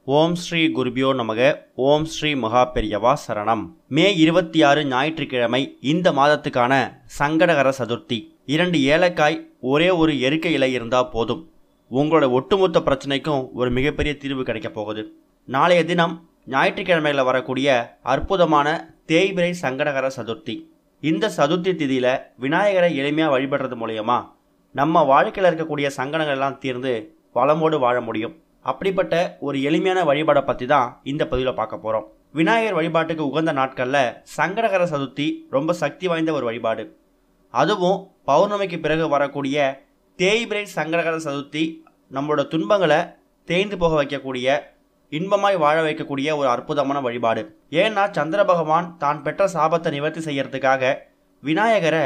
ஓம் ஸ்ரீ குருபியோ நமக. ஓம் ஸ்ரீ மகா பெரியவா சரணம். மே 26 ஞாயிற்றுக்கிழமை இந்த மாதத்துக்கான சங்கடகர சதுர்த்தி. 2 ஏலக்காய், ஒரே ஒரு எருக்க இலை இருந்தால் போதும். உங்களோட ஒட்டுமொத்த பிரச்சனைக்கும் ஒரு மிகப்பெரிய தீர்வு கிடைக்க போகுது. நாளைய தினம் ஞாயிற்றுக்கிழமையில் வரக்கூடிய அற்புதமான தேய்பிறை சங்கடகர சதுர்த்தி. இந்த சதுர்த்தி திதியில் விநாயகரை எளிமையாக வழிபடுறது மூலயமா நம்ம வாழ்க்கையில் இருக்கக்கூடிய சங்கடங்கள் எல்லாம் தீர்ந்து வளமோடு வாழ முடியும். அப்படிப்பட்ட ஒரு எளிமையான வழிபாடை பற்றி தான் இந்த பதிவில் பார்க்க போகிறோம். விநாயகர் வழிபாட்டுக்கு உகந்த நாட்களில் சங்கடகர சதுர்த்தி ரொம்ப சக்தி வாய்ந்த ஒரு வழிபாடு. அதுவும் பௌர்ணமிக்கு பிறகு வரக்கூடிய தேய்பிறை சங்கடகர சதுர்த்தி நம்மளோட துன்பங்களை தேய்ந்து போக வைக்கக்கூடிய, இன்பமாய் வாழ வைக்கக்கூடிய ஒரு அற்புதமான வழிபாடு. ஏன்னா சந்திர பகவான் தான் பெற்ற சாபத்தை நிவர்த்தி செய்யறதுக்காக விநாயகரை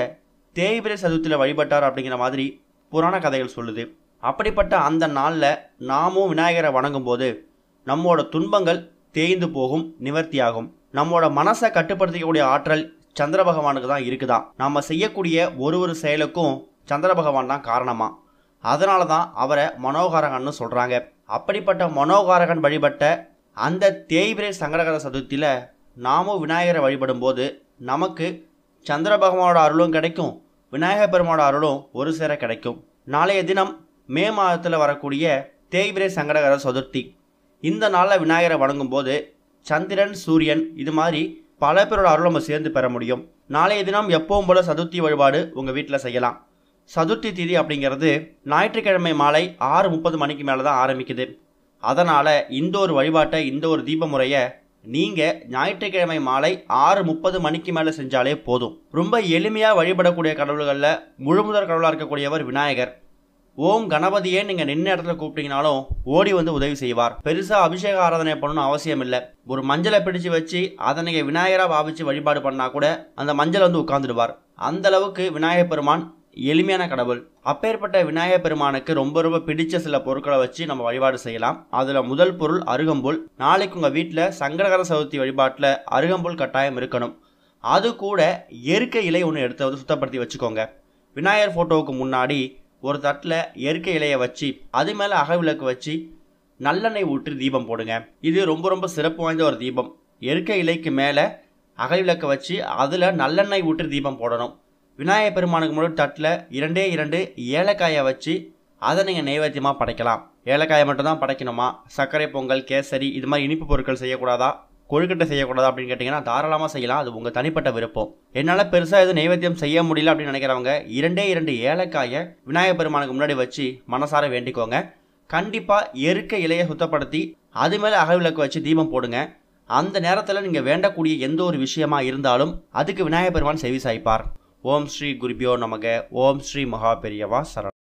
தேய்பிறை சதுர்த்தியில் வழிபட்டார் அப்படிங்கிற மாதிரி புராண கதைகள் சொல்லுது. அப்படிப்பட்ட அந்த நாளில் நாமும் விநாயகரை வணங்கும் போது நம்மளோட துன்பங்கள் தேய்ந்து போகும், நிவர்த்தியாகும். நம்மளோட மனசை கட்டுப்படுத்திக்கக்கூடிய ஆற்றல் சந்திர பகவானுக்கு தான் இருக்குதான். நம்ம செய்யக்கூடிய ஒரு செயலுக்கும் சந்திர பகவான் தான் காரணமா. அதனால தான் அவரை மனோகாரகன்னு சொல்கிறாங்க. அப்படிப்பட்ட மனோகாரகன் வழிபட்ட அந்த தேய்பிறை சங்கடகர சதுர்த்தியில் நாமும் விநாயகரை வழிபடும் போது நமக்கு சந்திர பகவானோட அருளும் கிடைக்கும், விநாயகர் பெருமானோட அருளும் ஒரு சேர கிடைக்கும். நாளைய தினம் மே மாதத்தில் வரக்கூடிய தேய்பிறை சங்கடகர சதுர்த்தி. இந்த நாளில் விநாயகரை வணங்கும் போது சந்திரன், சூரியன் இது மாதிரி பல பேரோட அருள் நம்ம சேர்ந்து பெற முடியும். நாளைய தினம் எப்பவும் போல சதுர்த்தி வழிபாடு உங்கள் வீட்டில் செய்யலாம். சதுர்த்தி திதி அப்படிங்கிறது ஞாயிற்றுக்கிழமை மாலை 6:30 மணிக்கு மேலே தான் ஆரம்பிக்குது. அதனால் இந்த ஒரு வழிபாட்டை, இந்த ஒரு தீப முறையை நீங்கள் ஞாயிற்றுக்கிழமை மாலை 6:30 மணிக்கு மேலே செஞ்சாலே போதும். ரொம்ப எளிமையாக வழிபடக்கூடிய கடவுள்களில் முழுமுதற் கடவுளாக இருக்கக்கூடியவர் விநாயகர். ஓம் கணபதியே நீங்கள் நின்ன இடத்துல கூப்பிட்டீங்கனாலும் ஓடி வந்து உதவி செய்வார். பெருசாக அபிஷேக ஆராதனை பண்ணணும்னு அவசியம் இல்லை. ஒரு மஞ்சளை பிடிச்சு வச்சு அதை நீங்கள் விநாயகராக பாவிச்சு வழிபாடு பண்ணால் கூட அந்த மஞ்சள் வந்து உட்காந்துடுவார். அந்த அளவுக்கு விநாயகர் பெருமான் எளிமையான கடவுள். அப்பேற்பட்ட விநாயகர் பெருமானுக்கு ரொம்ப பிடிச்ச சில பொருட்களை வச்சு நம்ம வழிபாடு செய்யலாம். அதில் முதல் பொருள் அருகம்புல். நாளைக்கு உங்கள் வீட்டில் சங்கடகர சதுர்த்தி வழிபாட்டில் அருகம்புல் கட்டாயம் இருக்கணும். அது கூட எருக்க இலை ஒன்று எடுத்து வந்து சுத்தப்படுத்தி வச்சுக்கோங்க. விநாயகர் ஃபோட்டோவுக்கு முன்னாடி ஒரு தட்டில் எருக்க இலையை வச்சு அது மேலே அகவிளக்கு வச்சு நல்லெண்ணெய் ஊற்றி தீபம் போடுங்க. இது ரொம்ப சிறப்பு வாய்ந்த ஒரு தீபம். எருக்க இலைக்கு மேலே அகவிளக்கு வச்சு அதில் நல்லெண்ணெய் ஊற்றி தீபம் போடணும். விநாயகர் பெருமானுக்கு முன்னாடி தட்டில் 2 ஏலக்காயை வச்சு அதை நீங்கள் நைவேத்தியமாக படைக்கலாம். ஏலக்காயை மட்டும்தான் படைக்கணுமா? சர்க்கரை பொங்கல், கேசரி இது மாதிரி இனிப்பு பொருட்கள் செய்யக்கூடாதா? கொழுக்கட்டை செய்யக்கூடாதா அப்படின்னு கேட்டிங்கன்னா தாராளமாக செய்யலாம். அது உங்கள் தனிப்பட்ட விருப்பம். என்னால் பெருசாக எதுவும் நைவேத்தியம் செய்ய முடியல அப்படின்னு நினைக்கிறவங்க 2 ஏலக்காயை விநாயகர் பெருமானுக்கு முன்னாடி வச்சு மனசார வேண்டிக்கோங்க. கண்டிப்பாக எருக்க இலையை சுத்தப்படுத்தி அது மேலே அகவிளக்கு வச்சு தீபம் போடுங்க. அந்த நேரத்தில் நீங்கள் வேண்டக்கூடிய எந்த ஒரு விஷயமா இருந்தாலும் அதுக்கு விநாயகர் பெருமான் செவி சாய்ப்பார். ஓம் ஸ்ரீ குருபியோ நமக. ஓம் ஸ்ரீ மகா பெரியவா சரணம்.